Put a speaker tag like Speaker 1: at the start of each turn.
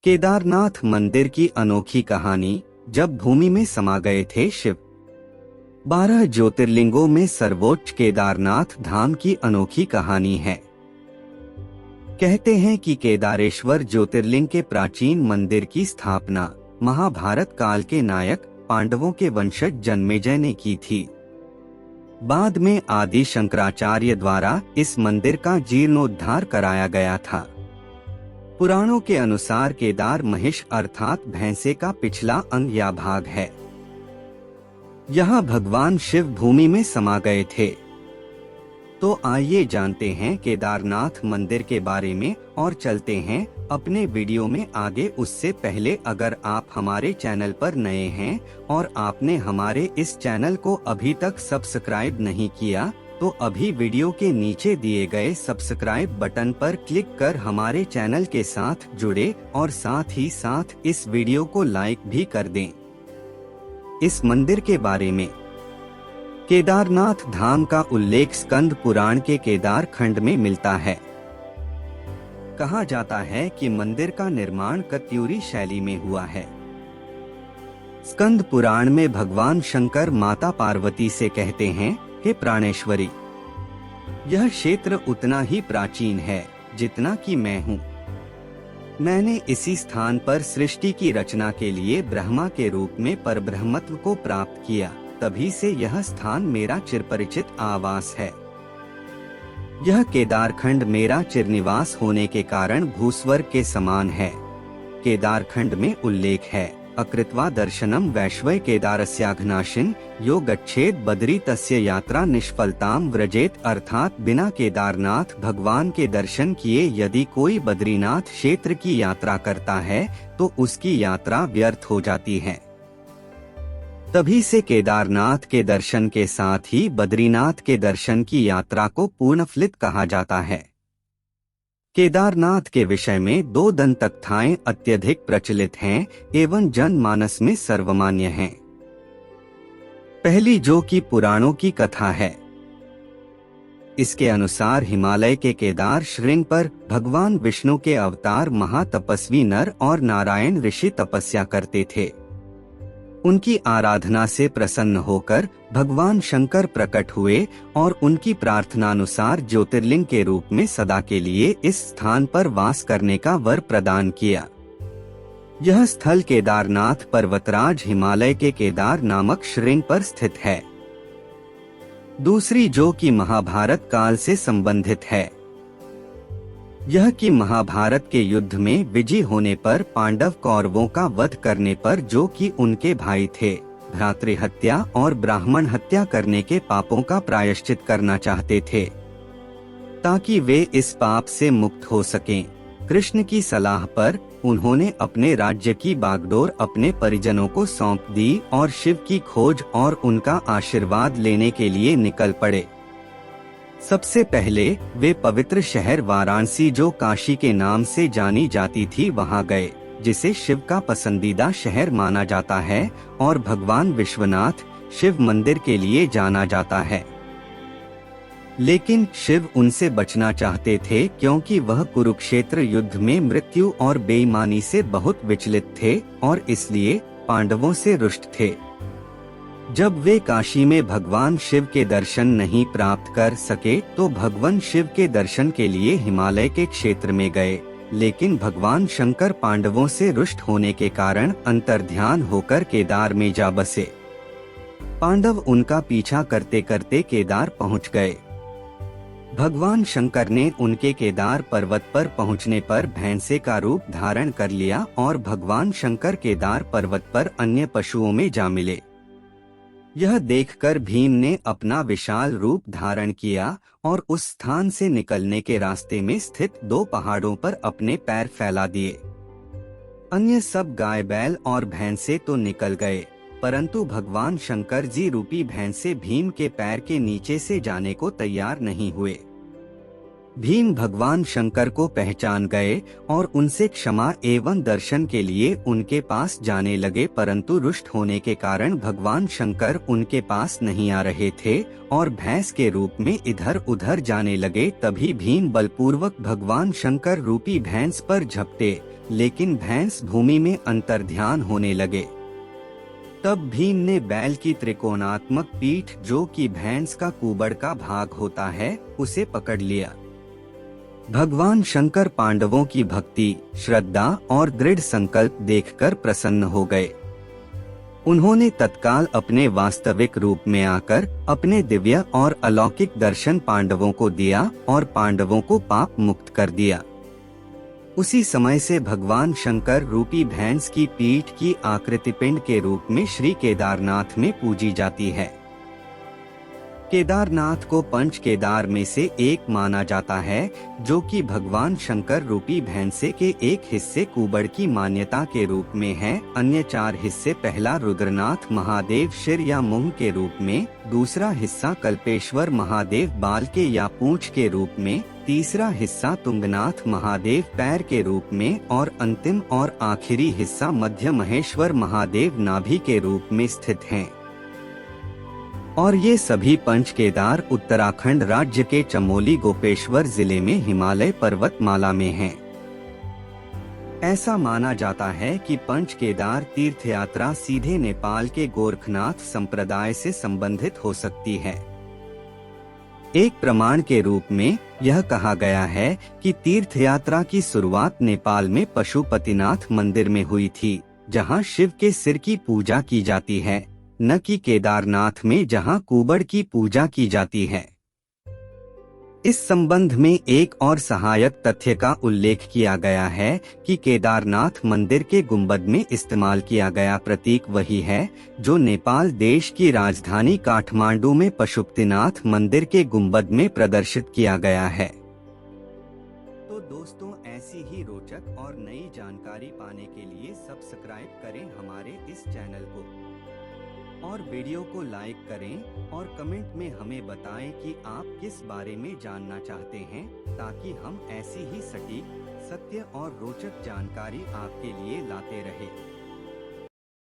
Speaker 1: केदारनाथ मंदिर की अनोखी कहानी। जब भूमि में समा गए थे शिव। 12 ज्योतिर्लिंगों में सर्वोच्च केदारनाथ धाम की अनोखी कहानी है। कहते हैं कि केदारेश्वर ज्योतिर्लिंग के प्राचीन मंदिर की स्थापना महाभारत काल के नायक पांडवों के वंशज जन्मेजय ने की थी। बाद में आदि शंकराचार्य द्वारा इस मंदिर का जीर्णोद्धार कराया गया था। पुराणों के अनुसार केदार महिष अर्थात भैंसे का पिछला अंग या भाग है। यहाँ भगवान शिव भूमि में समा गए थे। तो आइए जानते हैं केदारनाथ मंदिर के बारे में और चलते हैं अपने वीडियो में आगे। उससे पहले अगर आप हमारे चैनल पर नए हैं और आपने हमारे इस चैनल को अभी तक सब्सक्राइब नहीं किया तो अभी वीडियो के नीचे दिए गए सब्सक्राइब बटन पर क्लिक कर हमारे चैनल के साथ जुड़े और साथ ही साथ इस वीडियो को लाइक भी कर दें। इस मंदिर के बारे में केदारनाथ धाम का उल्लेख स्कंद पुराण के केदार खंड में मिलता है। कहा जाता है कि मंदिर का निर्माण कत्यूरी शैली में हुआ है। स्कंद पुराण में भगवान शंकर माता पार्वती से कहते हैं कि प्राणेश्वरी, यह क्षेत्र उतना ही प्राचीन है जितना कि मैं हूँ। मैंने इसी स्थान पर सृष्टि की रचना के लिए ब्रह्मा के रूप में परब्रह्मत्व को प्राप्त किया। तभी से यह स्थान मेरा चिरपरिचित आवास है। यह केदारखंड मेरा चिरनिवास होने के कारण भूस्वर्ग के समान है। केदारखंड में उल्लेख है, अकृत्वा दर्शनम वैश्वय केदारस्याघनाशिन यो गच्छेद बद्री तस्य यात्रा निष्फलताम व्रजेत। अर्थात बिना केदारनाथ भगवान के दर्शन किए यदि कोई बद्रीनाथ क्षेत्र की यात्रा करता है तो उसकी यात्रा व्यर्थ हो जाती है। तभी से केदारनाथ के दर्शन के साथ ही बद्रीनाथ के दर्शन की यात्रा को पूर्णफलित कहा जाता है। केदारनाथ के विषय में दो दंतकथाएं अत्यधिक प्रचलित हैं एवं जनमानस में सर्वमान्य हैं। पहली जो कि पुराणों की कथा है। इसके अनुसार हिमालय के केदार श्रृंग पर भगवान विष्णु के अवतार महातपस्वी नर और नारायण ऋषि तपस्या करते थे। उनकी आराधना से प्रसन्न होकर भगवान शंकर प्रकट हुए और उनकी प्रार्थनानुसार ज्योतिर्लिंग के रूप में सदा के लिए इस स्थान पर वास करने का वर प्रदान किया। यह स्थल केदारनाथ पर्वतराज हिमालय के केदार नामक श्रृंग पर स्थित है। दूसरी जो कि महाभारत काल से संबंधित है। यह कि महाभारत के युद्ध में विजयी होने पर पांडव कौरवों का वध करने पर जो कि उनके भाई थे, भ्रातृहत्या और ब्राह्मण हत्या करने के पापों का प्रायश्चित करना चाहते थे ताकि वे इस पाप से मुक्त हो सकें। कृष्ण की सलाह पर उन्होंने अपने राज्य की बागडोर अपने परिजनों को सौंप दी और शिव की खोज और उनका आशीर्वाद लेने के लिए निकल पड़े। सबसे पहले वे पवित्र शहर वाराणसी जो काशी के नाम से जानी जाती थी वहां गए, जिसे शिव का पसंदीदा शहर माना जाता है और भगवान विश्वनाथ शिव मंदिर के लिए जाना जाता है। लेकिन शिव उनसे बचना चाहते थे क्योंकि वह कुरुक्षेत्र युद्ध में मृत्यु और बेईमानी से बहुत विचलित थे और इसलिए पांडवों से रुष्ट थे। जब वे काशी में भगवान शिव के दर्शन नहीं प्राप्त कर सके तो भगवान शिव के दर्शन के लिए हिमालय के क्षेत्र में गए। लेकिन भगवान शंकर पांडवों से रुष्ट होने के कारण अंतर्ध्यान होकर केदार में जा बसे। पांडव उनका पीछा करते करते केदार पहुंच गए। भगवान शंकर ने उनके केदार पर्वत पर पहुंचने पर भैंसे का रूप धारण कर लिया और भगवान शंकर केदार पर्वत पर अन्य पशुओं में जा मिले। यह देखकर भीम ने अपना विशाल रूप धारण किया और उस स्थान से निकलने के रास्ते में स्थित दो पहाड़ों पर अपने पैर फैला दिए। अन्य सब गाय बैल और भैंसे तो निकल गए, परंतु भगवान शंकर जी रूपी भैंसे भीम के पैर के नीचे से जाने को तैयार नहीं हुए। भीम भगवान शंकर को पहचान गए और उनसे क्षमा एवं दर्शन के लिए उनके पास जाने लगे, परंतु रुष्ट होने के कारण भगवान शंकर उनके पास नहीं आ रहे थे और भैंस के रूप में इधर उधर जाने लगे। तभी भीम बलपूर्वक भगवान शंकर रूपी भैंस पर झपटे लेकिन भैंस भूमि में अंतर्ध्यान होने लगे। तब भीम ने बैल की त्रिकोणात्मक पीठ, जो कि भैंस का कुबड़ का भाग होता है, उसे पकड़ लिया। भगवान शंकर पांडवों की भक्ति, श्रद्धा और दृढ़ संकल्प देखकर प्रसन्न हो गए। उन्होंने तत्काल अपने वास्तविक रूप में आकर अपने दिव्य और अलौकिक दर्शन पांडवों को दिया और पांडवों को पाप मुक्त कर दिया। उसी समय से भगवान शंकर रूपी भैंस की पीठ की आकृति पिंड के रूप में श्री केदारनाथ में पूजी जाती है। केदारनाथ को पंच केदार में से एक माना जाता है, जो कि भगवान शंकर रूपी भैंसे के एक हिस्से कुबड़ की मान्यता के रूप में है। अन्य 4 हिस्से, पहला रुद्रनाथ महादेव शिर या मुंह के रूप में, दूसरा हिस्सा कल्पेश्वर महादेव बाल के या पूंछ के रूप में, तीसरा हिस्सा तुंगनाथ महादेव पैर के रूप में और अंतिम और आखिरी हिस्सा मध्य महेश्वर महादेव नाभि के रूप में स्थित हैं। और ये सभी पंच केदार उत्तराखंड राज्य के चमोली गोपेश्वर जिले में हिमालय पर्वतमाला में हैं। ऐसा माना जाता है कि पंच केदार तीर्थ यात्रा सीधे नेपाल के गोरखनाथ संप्रदाय से संबंधित हो सकती है। एक प्रमाण के रूप में यह कहा गया है कि तीर्थ यात्रा की शुरुआत नेपाल में पशुपतिनाथ मंदिर में हुई थी, जहां शिव के सिर की पूजा की जाती है, न कि केदारनाथ में जहां कुबड़ की पूजा की जाती है। इस संबंध में एक और सहायक तथ्य का उल्लेख किया गया है कि केदारनाथ मंदिर के गुंबद में इस्तेमाल किया गया प्रतीक वही है जो नेपाल देश की राजधानी काठमांडू में पशुपतिनाथ मंदिर के गुंबद में प्रदर्शित किया गया है। तो दोस्तों, ऐसी ही रोचक और नई जानकारी पाने के लिए सब्सक्राइब करें हमारे इस चैनल को और वीडियो को लाइक करें और कमेंट में हमें बताएं कि आप किस बारे में जानना चाहते हैं, ताकि हम ऐसी ही सटीक, सत्य और रोचक जानकारी आपके लिए लाते रहें।